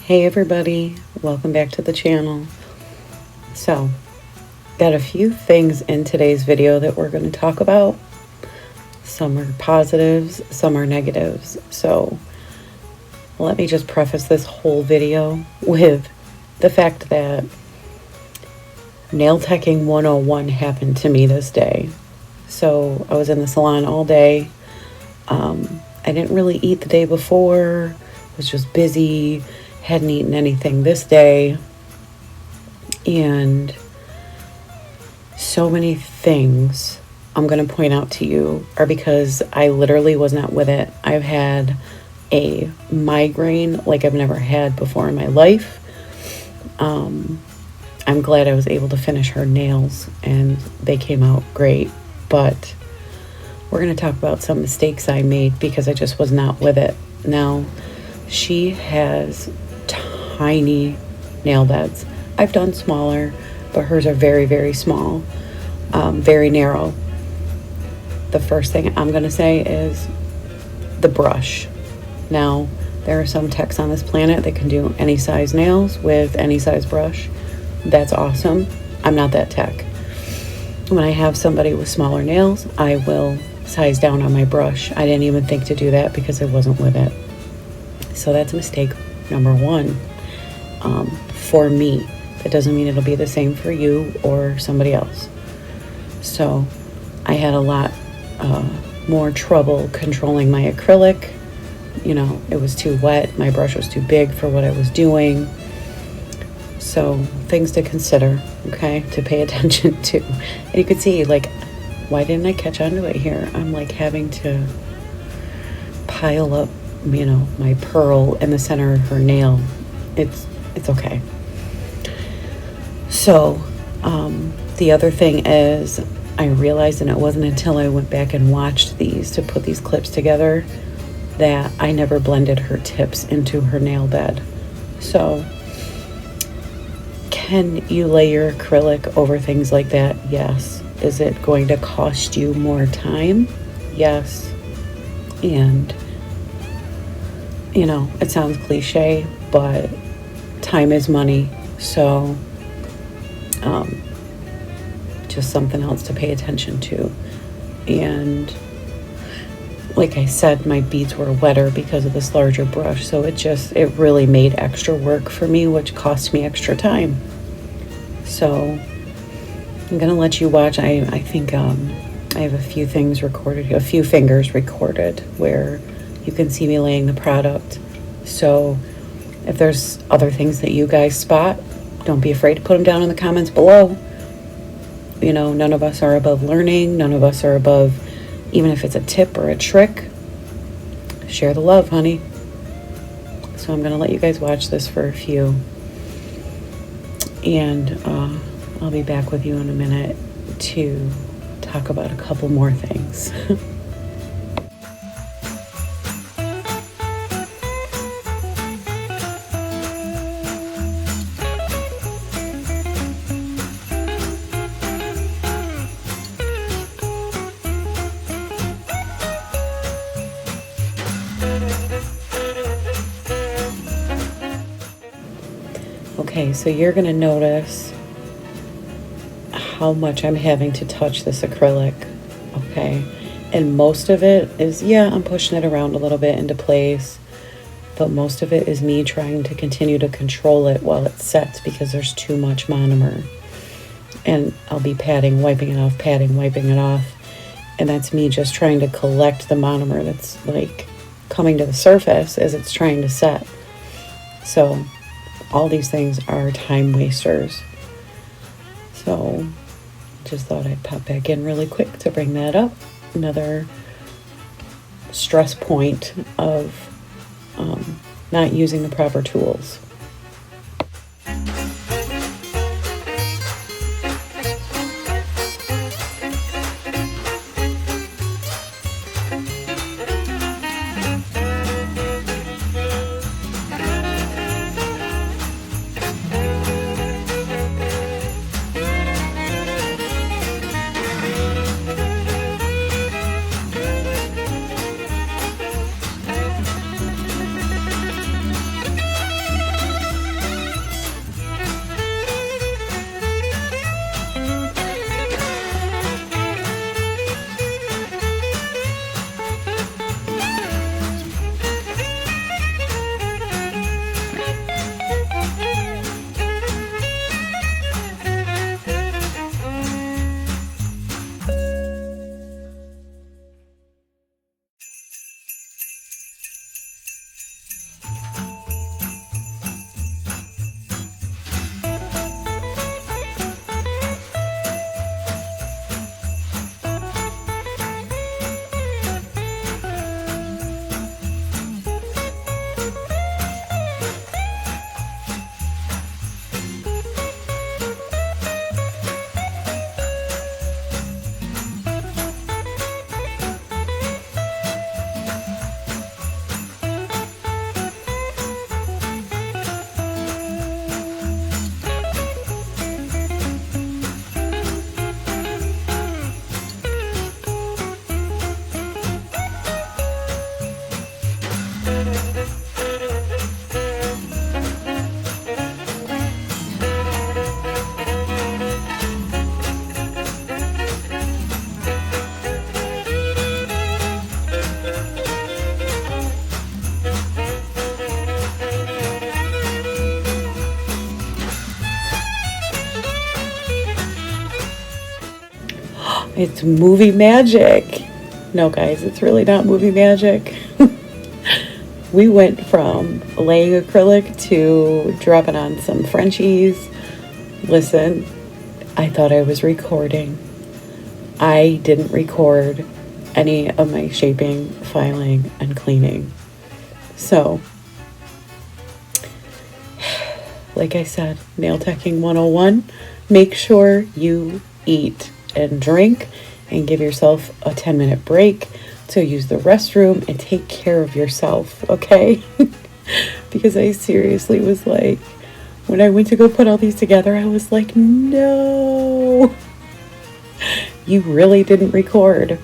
Hey everybody, welcome back to the channel. So, got a few things in today's video that we're going to talk about. Some are positives, some are negatives. So, let me just preface this whole video with the fact that nail teching 101 happened to me this day. So, I was in the salon all day. I didn't really eat the day before, was just busy. Hadn't eaten anything this day, and so many things I'm going to point out to you are because I literally was not with it. I've had a migraine like I've never had before in my life. I'm glad I was able to finish her nails and they came out great, but we're going to talk about some mistakes I made because I just was not with it. Now, she has tiny nail beds. I've done smaller, but hers are very, very small, very narrow. The first thing I'm going to say is the brush. Now, there are some techs on this planet that can do any size nails with any size brush. That's awesome. I'm not that tech. When I have somebody with smaller nails, I will size down on my brush. I didn't even think to do that because I wasn't with it. So that's mistake number one. For me, that doesn't mean it'll be the same for you or somebody else. So I had a lot more trouble controlling my acrylic. You know, it was too wet. My brush was too big for what I was doing. So things to consider, okay, to pay attention to. And you could see, like, why didn't I catch onto it here? I'm like having to pile up, you know, my pearl in the center of her nail. It's okay. So, the other thing is I realized, and it wasn't until I went back and watched these to put these clips together, that I never blended her tips into her nail bed. So, can you lay your acrylic over things like that? Yes. Is it going to cost you more time? Yes. And, you know, it sounds cliche, but time is money. So, just something else to pay attention to. And like I said, my beads were wetter because of this larger brush. So it really made extra work for me, which cost me extra time. So I'm going to let you watch. I think I have a few things recorded, a few fingers recorded where you can see me laying the product. So if there's other things that you guys spot, don't be afraid to put them down in the comments below. You know, none of us are above learning. None of us are above, even if it's a tip or a trick. Share the love, honey. So I'm going to let you guys watch this for a few. And I'll be back with you in a minute to talk about a couple more things. Okay, so you're going to notice how much I'm having to touch this acrylic, okay? And most of it is, yeah, I'm pushing it around a little bit into place, but most of it is me trying to continue to control it while it sets because there's too much monomer. And I'll be patting, wiping it off, patting, wiping it off. And that's me just trying to collect the monomer that's like coming to the surface as it's trying to set. So all these things are time wasters. So just thought I'd pop back in really quick to bring that up. Another stress point of not using the proper tools. It's movie magic. No, guys, it's really not movie magic. We went from laying acrylic to dropping on some Frenchies. Listen, I thought I was recording. I didn't record any of my shaping, filing, and cleaning. So, like I said, nail teching 101, make sure you eat and drink and give yourself a 10-minute break to use the restroom and take care of yourself, okay? Because I seriously was like, when I went to go put all these together, I was like, no, you really didn't record.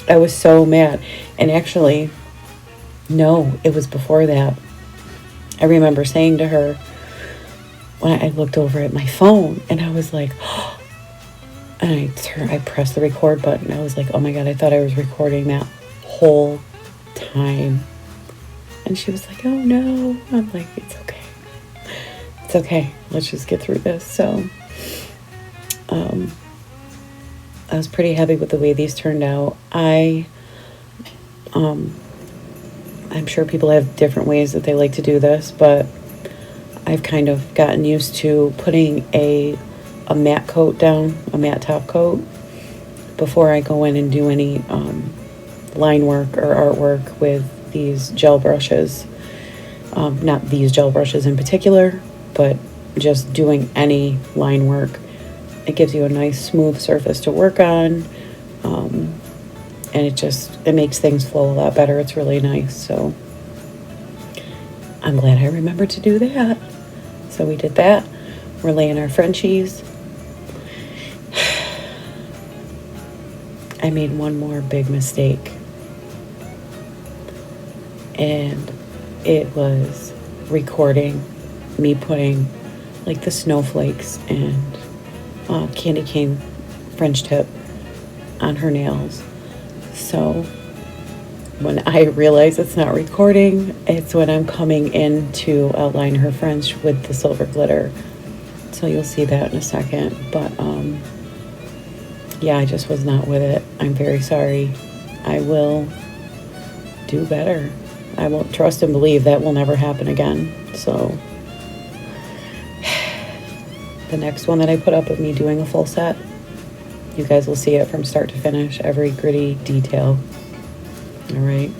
I was so mad. And actually, no, it was before that. I remember saying to her when I looked over at my phone and I was like, oh, and I pressed the record button. I was like, oh my God, I thought I was recording that whole time. And she was like, oh no. I'm like, it's okay. It's okay. Let's just get through this. So, I was pretty happy with the way these turned out. I'm sure people have different ways that they like to do this, but I've kind of gotten used to putting a matte coat down, a matte top coat, before I go in and do any line work or artwork with these gel brushes. Not these gel brushes in particular, but just doing any line work. It gives you a nice smooth surface to work on, and it makes things flow a lot better. It's really nice. So I'm glad I remembered to do that. So we did that. We're laying our Frenchies. I made one more big mistake, and it was recording me putting like the snowflakes and candy cane French tip on her nails. So when I realize it's not recording, it's when I'm coming in to outline her French with the silver glitter. So you'll see that in a second. But yeah, I just was not with it. I'm very sorry. I will do better. I will trust and believe that will never happen again. So the next one that I put up of me doing a full set, you guys will see it from start to finish, every gritty detail. All right.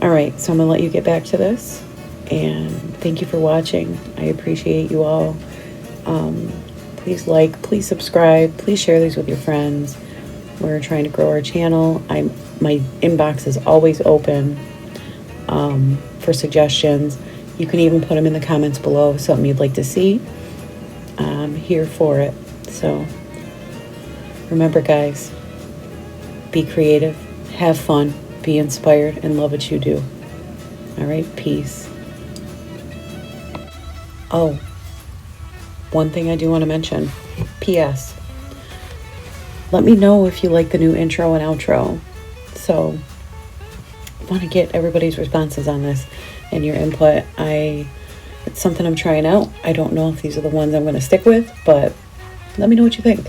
All right, so I'm gonna let you get back to this, and thank you for watching. I appreciate you all. Please like, please subscribe, please share these with your friends. We're trying to grow our channel. My inbox is always open for suggestions. You can even put them in the comments below, something you'd like to see. I'm here for it. So remember, guys, be creative, have fun, be inspired, and love what you do. All right, peace. Oh, one thing I do want to mention, P.S. Let me know if you like the new intro and outro. So I want to get everybody's responses on this and your input. It's something I'm trying out. I don't know if these are the ones I'm going to stick with, but let me know what you think.